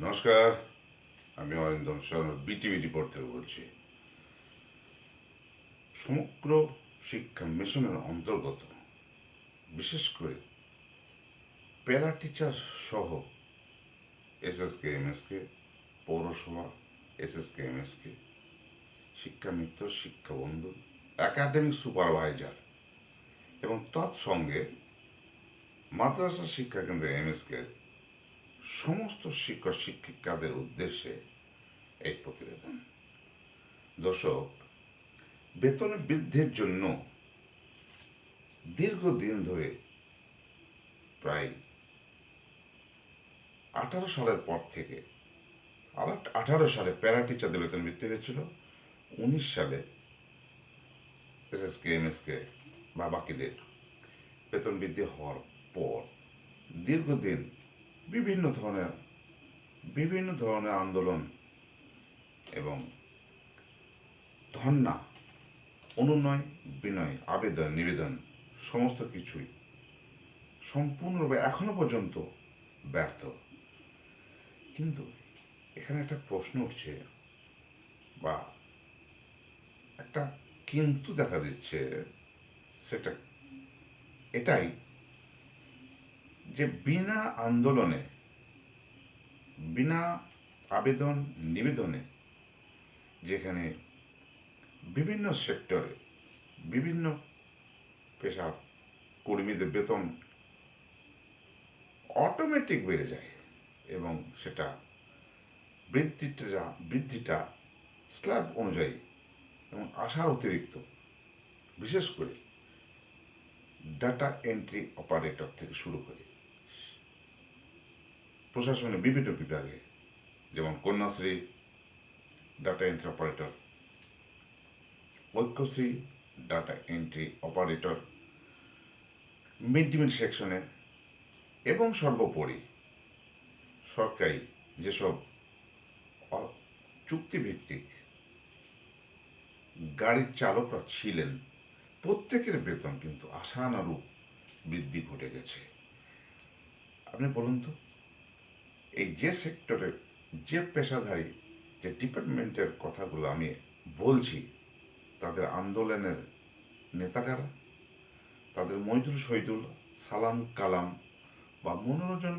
নমস্কার, আমি Arindam Sharma BTV report থেকে বলছি। সমগ্র শিক্ষা মিশনের অন্তর্গত বিশেষ করে প্যারা টিচার সহ এসএসকে এমএসকে পৌরসভা এসএসকে এমএসকে শিক্ষা মিত্র, শিক্ষা বন্ধু, একাডেমিক সুপারভাইজার এবং তৎসঙ্গে মাদ্রাসা শিক্ষা কেন্দ্র এমএসকে সমস্ত শিক্ষক শিক্ষিকাদের উদ্দেশ্যে এই প্রতিবেদন। দর্শক, বেতন বৃদ্ধির জন্য দীর্ঘদিন ধরে প্রায় 18 সালের পর থেকে 18 সালে প্যারা টিচারদের বেতন বৃদ্ধি হয়েছিল। 19 সালে এসএসকে এমএসকে বা বাকিদের বেতন বৃদ্ধি হওয়ার পর দীর্ঘদিন বিভিন্ন ধরনের আন্দোলন এবং ধর্ণা, অনুনয় বিনয়, আবেদন নিবেদন সমস্ত কিছুই সম্পূর্ণরূপে এখনো পর্যন্ত ব্যর্থ। কিন্তু এখানে একটা প্রশ্ন উঠছে বা একটা কিন্তু দেখা দিচ্ছে, সেটা এটাই যে বিনা আন্দোলনে, বিনা আবেদন নিবেদনে যেখানে বিভিন্ন সেক্টরে বিভিন্ন পেশার কর্মীদের বেতন অটোমেটিক বেড়ে যায় এবং সেটা বৃদ্ধিটা স্ল্যাব অনুযায়ী এবং আশার অতিরিক্ত, বিশেষ করে ডাটা এন্ট্রি অপারেটর থেকে শুরু করে প্রশাসনের বিভিন্ন বিভাগে, যেমন Kanyashree data entry operator, Aikyashree data entry operator, mid day meal সেকশনে এবং সর্বোপরি সরকারি যেসব চুক্তিভিত্তিক গাড়ির চালকরা ছিলেন, প্রত্যেকের বেতন কিন্তু আশানুরূপ বৃদ্ধি ঘটে গেছে। আপনি বলুন তো, এই যে সেক্টরে যে পেশাধারী যে ডিপার্টমেন্টের কথাগুলো আমি বলছি, তাদের আন্দোলনের নেতা কারা? তাদের মইদুল শহীদুল, সালাম কালাম বা মনোরঞ্জন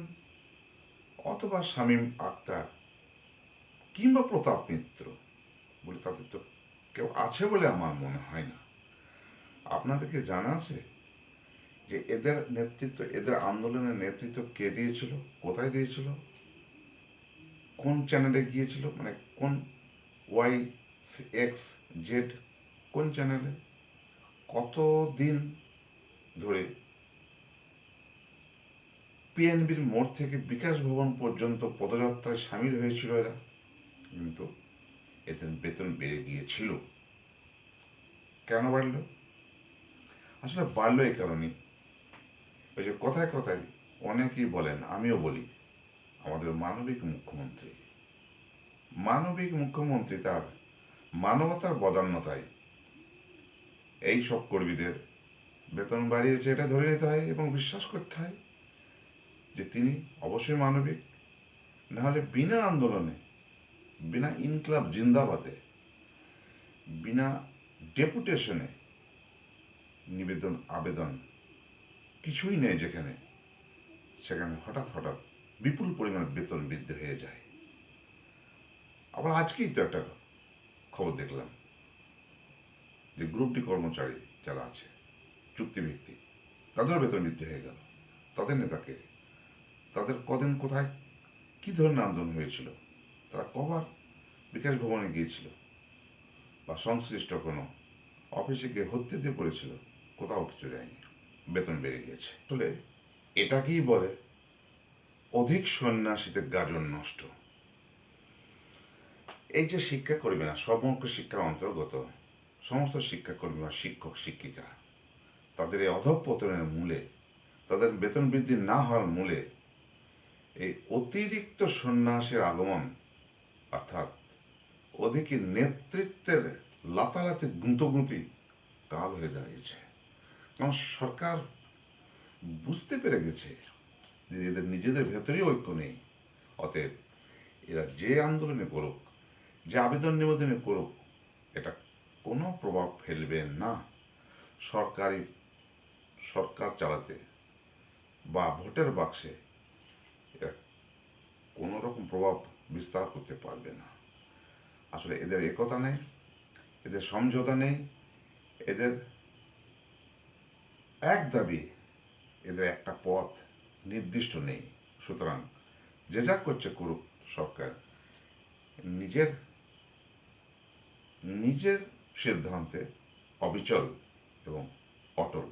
অথবা শামীম আক্তার কিংবা প্রতাপ মিত্র বলে তাদের তো কেউ আছে বলে আমার মনে হয় না। আপনাদেরকে জানা আছে যে এদের নেতৃত্ব, এদের আন্দোলনের নেতৃত্ব কে দিয়েছিল, কোথায় দিয়েছিল, কোন চ্যানেলে গিয়েছিল, মানে কোন ওয়াই এক্স জেড কোন চ্যানেলে, কতদিন ধরে পিএনবির মোড় থেকে বিকাশ ভবন পর্যন্ত পদযাত্রায় সামিল হয়েছিল এরা, কিন্তু এদের বেতন বেড়ে গিয়েছিল। কেন বাড়ল? আসলে বাড়লো এই কারণেই, ওই যে কথায় কথায় অনেকেই বলেন, আমিও বলি, আমাদের মানবিক মুখ্যমন্ত্রী তার মানবতার বদান্যতায় এই সব কর্মীদের বেতন বাড়িয়েছে, এটা ধরে নিতে হয় এবং বিশ্বাস করতে হয় যে তিনি অবশ্যই মানবিক। নাহলে বিনা আন্দোলনে, বিনা ইনকলাব জিন্দাবাদে, বিনা ডেপুটেশনে নিবেদন আবেদন কিছুই নেই যেখানে, সেখানে হঠাৎ হঠাৎ বিপুল পরিমাণে বেতন বৃদ্ধি হয়ে যায়। আবার আজকেই তো একটা খবর দেখলাম যে গ্রুপ ডি কর্মচারী যারা আছে চুক্তিভিত্তিক, তাদেরও বেতন বৃদ্ধি হয়ে গেল। তাদের নেতাকে, তাদের কদিন কোথায় কি ধরনের আন্দোলন হয়েছিল, তারা কবার বিকাশ ভবনে গিয়েছিল বা সংশ্লিষ্ট কোনো অফিসে গিয়ে হত্যা দিয়ে পড়েছিল, কোথাও কিছু যায়নি, বেতন বেড়ে গিয়েছে। আসলে এটাকেই বলে অধিক সন্ন্যাসীদের গাজন নষ্ট। এই যে শিক্ষাকর্মীরা, সমগ্র শিক্ষার অন্তর্গত সমস্ত শিক্ষাকর্মী বা শিক্ষক শিক্ষিকা, তাদের এই অধঃপতনের মূলে, তাদের বেতন বৃদ্ধি না হওয়ার মূলে এই অতিরিক্ত সন্ন্যাসের আগমন, অর্থাৎ ওদিকে নেতৃত্বের লাতালাতি গুঁতোগুঁতি কাল হয়ে দাঁড়িয়েছে। কারণ সরকার বুঝতে পেরে গেছে যে এদের নিজেদের ভেতরেই ঐক্য নেই, অতএব এরা যে আন্দোলনে করুক, যে আবেদন নিবেদনে করুক, এটা কোনো প্রভাব ফেলবে না সরকারি সরকার চালাতে বা ভোটের বাক্সে। এরা কোনো রকম প্রভাব বিস্তার করতে পারবে না। আসলে এদের একতা নেই, এদের সমঝোতা নেই, এদের এক দাবি, এদের একটা পথ নির্দিষ্ট নেই। সুতরাং যে যা করছে করুক সরকার, নিজের নিজের সিদ্ধান্তে অবিচল এবং অটল।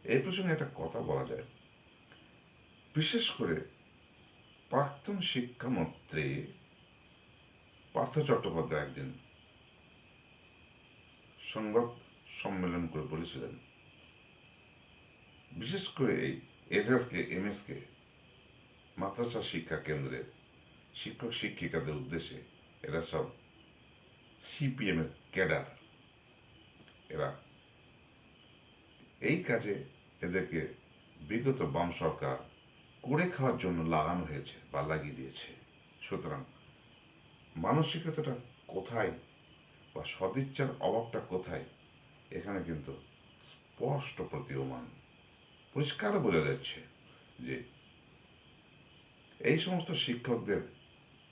এই প্রসঙ্গে একটা কথা বলা যায়, বিশেষ করে প্রাক্তন শিক্ষামন্ত্রী পার্থ চট্টোপাধ্যায় একদিন সংবাদ সম্মেলন করে বলেছিলেন, বিশেষ করে এই এসএসকে এমএসকে মাদ্রাসা শিক্ষা কেন্দ্রের শিক্ষক শিক্ষিকাদের উদ্দেশ্যে, এরা সব সিপিএম এর ক্যাডার। এরা এই কাজে এদেরকে বিগত বাম সরকার করে খাওয়ার জন্য লাগানো হয়েছে বা লাগিয়ে দিয়েছে। সুতরাং মানসিকতাটা কোথায় বা সদিচ্ছার অভাবটা কোথায়, এখানে কিন্তু স্পষ্ট প্রতীয়মান, পরিষ্কার বোঝা যাচ্ছে যে এই সমস্ত শিক্ষকদের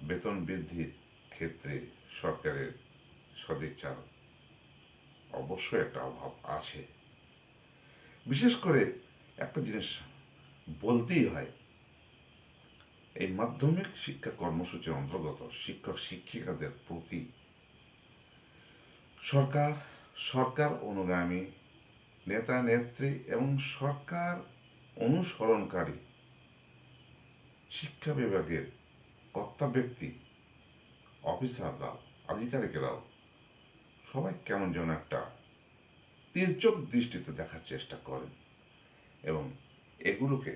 বেতন বৃদ্ধির ক্ষেত্রে সরকারের সদিচ্ছার অবশ্যই একটা অভাব আছে। বিশেষ করে একটা জিনিস বলতেই হয়, এই মাধ্যমিক শিক্ষা কর্মসূচির অন্তর্গত শিক্ষক শিক্ষিকাদের প্রতি সরকার, সরকার অনুগামী নেতা নেত্রী এবং সরকার অনুসরণকারী শিক্ষা বিভাগের কর্তা ব্যক্তি, অফিসাররাও, আধিকারিকেরাও সবাই কেমন যেন একটা তির্যক দৃষ্টিতে দেখার চেষ্টা করেন এবং এগুলোকে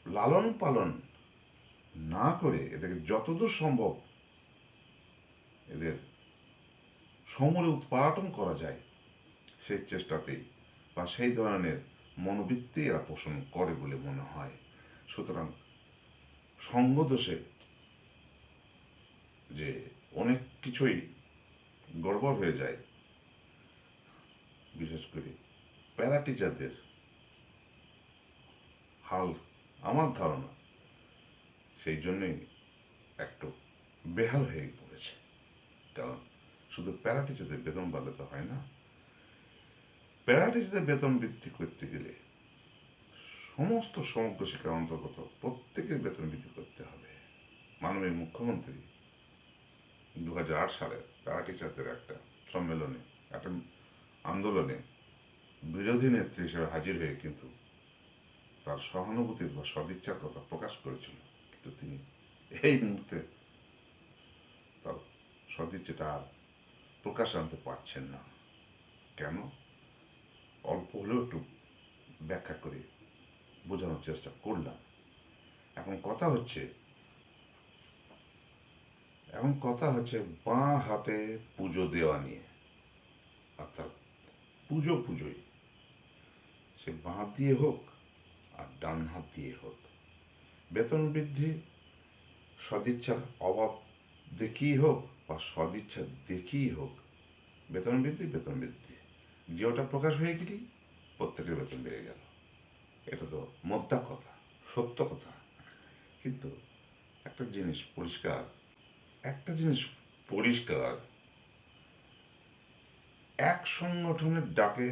লালন পালন না করে এদেরকে যতদূর সম্ভব এদের সমূলে উৎপাটন করা যায় সেই চেষ্টাতেই বা সেই ধরনের মনোবৃত্তি এরা পোষণ করে বলে মনে হয়। সুতরাং সঙ্গদোষে যে অনেক কিছুই গড়বড় হয়ে যায়, বিশেষ করে প্যারা টিচারদের হাল আমার ধারণা সেই জন্যই একটু বেহাল হয়ে পড়েছে। কারণ শুধু প্যারা টিচারদের বেতন বাড়লে তো হয় না, প্যারা টিচারদের বেতন বৃদ্ধি করতে গেলে সমস্ত সমগ্র শিক্ষার অন্তর্গত প্রত্যেকের বেতন বৃদ্ধি করতে হবে। মাননীয় মুখ্যমন্ত্রী 2008 সালে প্যারা টিচারদের একটা সম্মেলনে, একটা আন্দোলনে বিরোধী নেত্রী হিসেবে হাজির হয়ে কিন্তু তার সহানুভূতির বা সদিচ্ছার কথা প্রকাশ করেছিল। কিন্তু তিনি এই মুহূর্তে তার সদিচ্ছাটা আর প্রকাশ আনতে পারছেন না। কেন? অল্প হলেও একটু ব্যাখ্যা করে বোঝানোর চেষ্টা করলাম। এখন কথা হচ্ছে বাঁ হাতে পুজো দেওয়া নিয়ে, অর্থাৎ পুজোই সে বাঁ দিয়ে হোক আর ডান হাত দিয়ে হোক, বেতন বৃদ্ধি সদিচ্ছার অভাব দেখিয়ে হোক বা সদিচ্ছা দেখিয়ে হোক, বেতন বৃদ্ধি যে ওটা প্রকাশ হয়ে গেলেই প্রত্যেকের বেতন বেড়ে গেল। এটা তো মোদ্দা কথা, সত্য কথা। কিন্তু একটা জিনিস পরিষ্কার, এক সংগঠনের ডাকে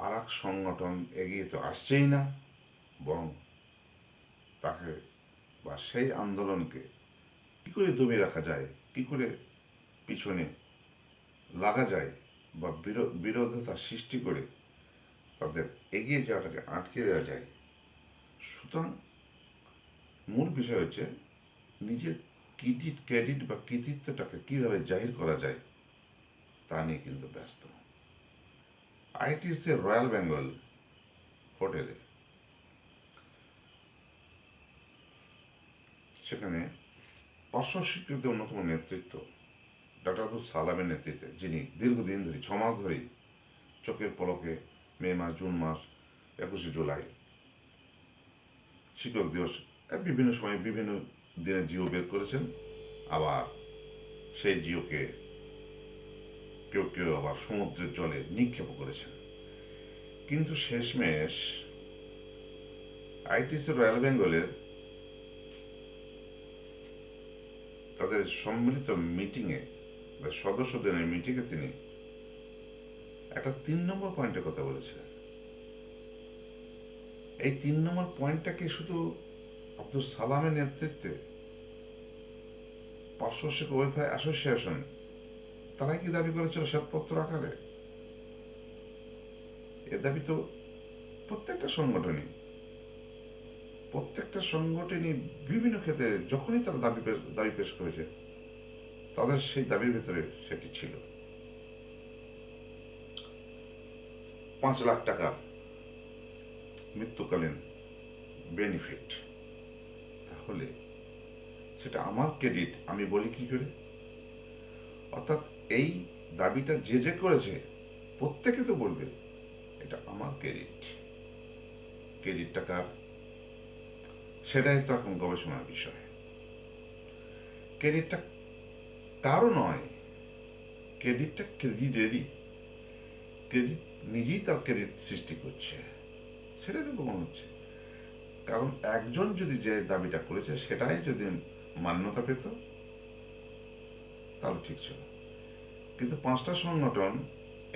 আর এক সংগঠন এগিয়ে তো আসছেই না, বরং তাকে বা সেই আন্দোলনকে কি করে দমিয়ে রাখা যায়, কি করে পিছনে লাগা যায় বা বিরোধিতা সৃষ্টি করে তাদের এগিয়ে যাওয়াটাকে আটকে দেওয়া যায়। সুতরাং মূল বিষয় হচ্ছে নিজের ক্রেডিট বা কৃতিত্বটাকে কিভাবে জাহির করা যায় তা নিয়ে কিন্তু ব্যস্ত। আইটিসি রয়্যাল বেঙ্গল হোটেলে, সেখানে স্বীকৃত অন্যতম নেতৃত্ব ডক্টর আব্দুল সালামের নেতৃত্বে, যিনি দীর্ঘদিন ধরে 6 মাস ধরেই চোখের পলকে মে মাস, জুন মাস, 21শে জুলাই শিক্ষক দিবস বিভিন্ন সময় বিভিন্ন দিনে জিও বের করেছেন, আবার সেই জিওকে কেউ কেউ আবার সমুদ্রের জলে নিক্ষেপ করেছেন। কিন্তু শেষমেশ আইটিসি রয়্যাল বেঙ্গলের তাদের সম্মিলিত মিটিংয়ে বা সদস্যদের মিটিংয়ে তিনি একটা 3 নম্বর পয়েন্টের কথা বলেছিলেন। এই 3 নম্বর পয়েন্টটাকে শুধু আব্দুল সালামের নেতৃত্বে পার্শ্বশিক ওয়েলফেয়ার অ্যাসোসিয়েশন তারাই কি দাবি করেছিল শ্বেতপত্র আকারে? এ দাবি তো প্রত্যেকটা সংগঠনই বিভিন্ন ক্ষেত্রে যখনই তারা দাবি পেশ করেছে, তাদের সেই দাবির ভেতরে সেটি ছিল 5 লাখ টাকার মৃত্যুকালীন বেনিফিট। তাহলে সেটা আমার ক্রেডিট, আমি বলি কি করে? অর্থাৎ এই দাবিটা যে করেছে প্রত্যেকে তো বলবে এটা আমার ক্রেডিটটা কার? সেটাই তো এখন গবেষণার বিষয়। ক্রেডিটটা কারও নয়, ক্রেডিটটা ক্রেডিটেরই। ক্রেডিট নিজেই তার ক্রেডিট সৃষ্টি করছে, সেটাই তো প্রমাণ হচ্ছে। কারণ একজন যদি যে দাবিটা করেছে সেটাই যদি মান্যতা পেত তাহলে ঠিক ছিল। কিন্তু 5টা সংগঠন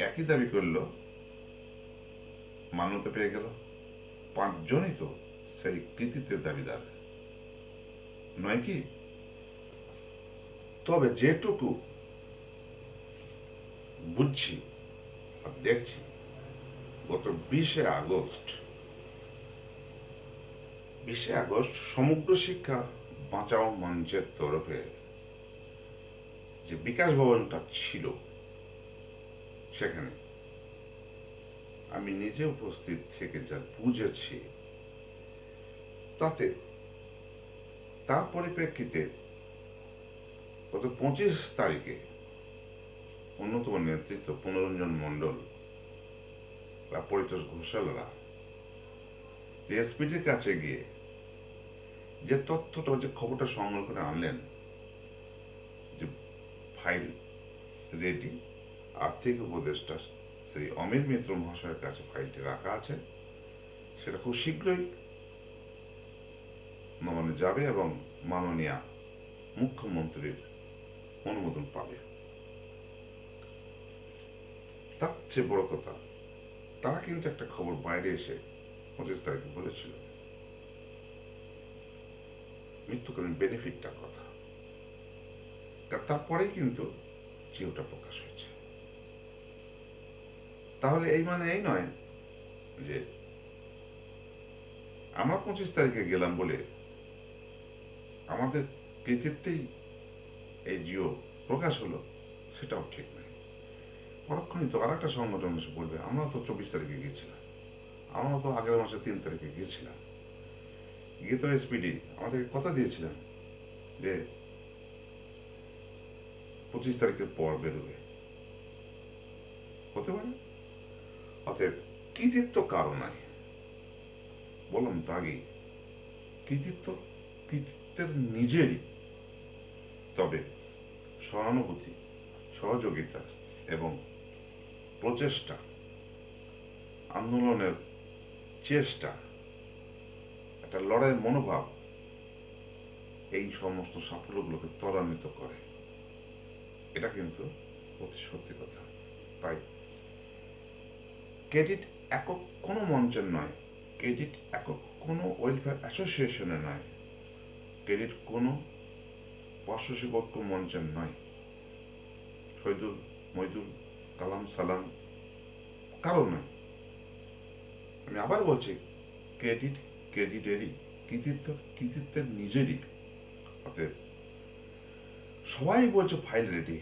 একই দাবি করলো, মান্যতা পেয়ে গেল। 5জনই তো সেই কৃতিত্বের দাবিদার, নয় কি? তবে যেটুকু বুঝছি আর দেখছি, গত 20শে আগস্ট সমগ্র শিক্ষা বাঁচাও মঞ্চের তরফে যে বিকাশ ভবনটা ছিল, সেখানে আমি নিজে উপস্থিত থেকে যা বুঝেছি, তাতে তার পরিপ্রেক্ষিতে গত 25 তারিখে অন্যতম নেতৃত্ব পুনরঞ্জন মণ্ডল বা পরিতোষ ঘোষালরা যে এসপিডির কাছে গিয়ে যে তথ্যটা, যে খবরটা সংগ্রহ করে আনলেন যে ফাইল রেডি, আর্থিক উপদেষ্টা শ্রী অমিত মিত্র মহাশয়ের কাছে ফাইলটি রাখা আছে, সেটা খুব শীঘ্রই নবান্নে যাবে এবং মাননীয় মুখ্যমন্ত্রীর অনুমোদন পাবে। তার চেয়ে বড় কথা, তারা কিন্তু একটা খবর বাইরে এসে 25 তারিখে বলেছিল মৃত্যুকালীন বেনিফিটটার কথা। তারপরেই কিন্তু জিওটা প্রকাশ হয়েছে। তাহলে এই মানে এই নয় যে আমরা 25 তারিখে গেলাম বলে আমাদের কৃতিত্বেই এই জিও প্রকাশ হলো, সেটাও ঠিক নয়। পরক্ষণই তো আর একটা সংগঠন এসে বলবে আমরা তো 24 তারিখে গিয়েছিলাম, আমরা তো আগের মাসে 3 তারিখে গিয়েছিলাম, গিয়ে তো এসপিডি আমাদেরকে কথা দিয়েছিলাম যে 25 তারিখের পর বেরোবে। হতে পারে। অতএব কৃতিত্ব কারো নাই, বললাম তো আগেই, কৃতিত্বের নিজেরই। তবে সহানুভূতি, সহযোগিতা এবং প্রচেষ্টা, আন্দোলনের চেষ্টা, একটা লড়াইয়ের মনোভাব এই সমস্ত সাফল্যগুলোকে ত্বরান্বিত করে। এটা কিন্তু অতি সত্যি কথা। তাই ক্রেডিট একক কোনো মঞ্চের নয়, ক্রেডিট একক কোনো ওয়েলফেয়ার অ্যাসোসিয়েশনের নয়, ক্রেডিট কোনো পার্শ্বশিক ঐক্য মঞ্চের নয়, শহীদুল, মইদুল, কালাম, সালাম কারো নয়। আমি আবার বলছি, ক্রেডিট ক্রেডিটেরই, কৃতিত্বের নিজেরই। অতএব সবাই বলছে ফাইল রেডি,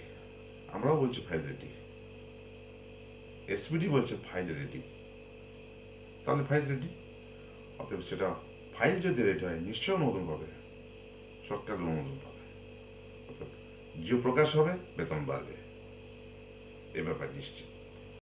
আমরাও বলছি ফাইল রেডি, এসপিডি বলছে ফাইল রেডি, তাহলে ফাইল রেডি। অতএব সেটা ফাইল যদি রেডি হয় নিশ্চয় অনুমোদন পাবে, সরকারের অনুমোদন পাবে। অতএব জিও প্রকাশ হবে, বেতন বাড়বে, এ ব্যাপার নিশ্চিত।